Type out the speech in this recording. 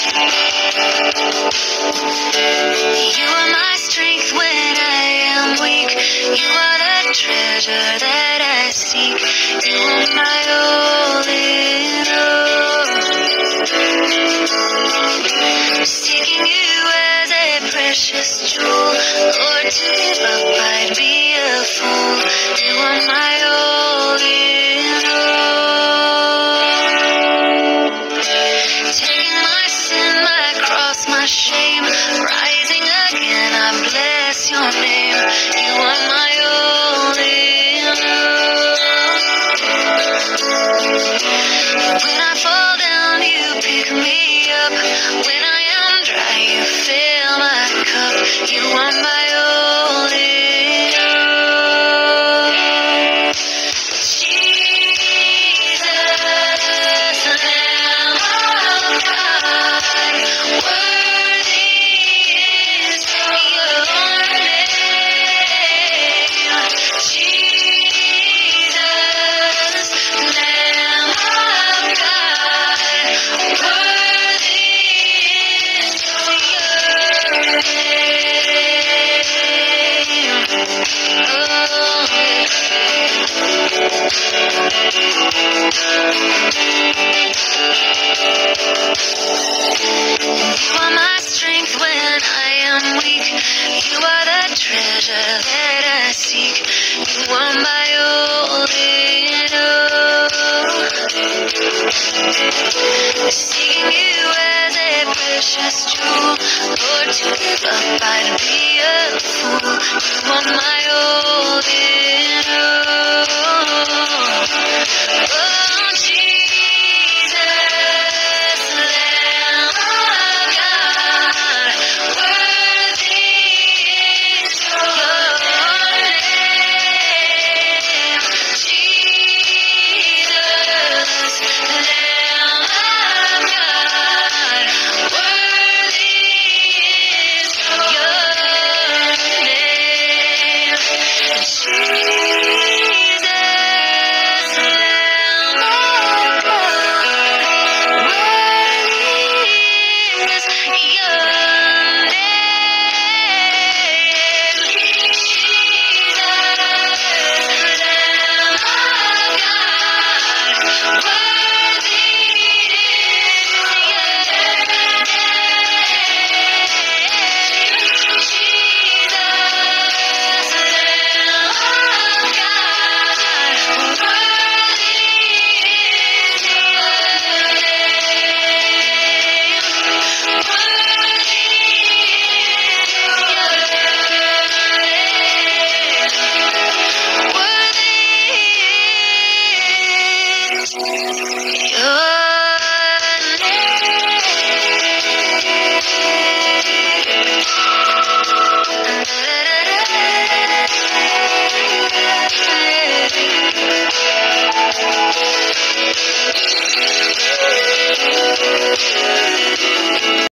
You are my strength when I am weak. You are the treasure that I seek. You are my all in all. Seeking you as a precious jewel. Lord, to give up I'd be a fool. You are my all in all. Taking my sin, my cross, my shame, rising again, I bless your name. You are my all in all. When I fall down, you pick me up. When I am dry, you fill my cup. You are my all in all. Jesus, Lamb of God, worthy is your name. Jesus, Lamb of God, worthy is your You are my strength when I am weak. You are the treasure that I seek. You are my all in all. Seeking you as a precious jewel. Lord, to give up I'd be a fool. You are my all in all. Oh,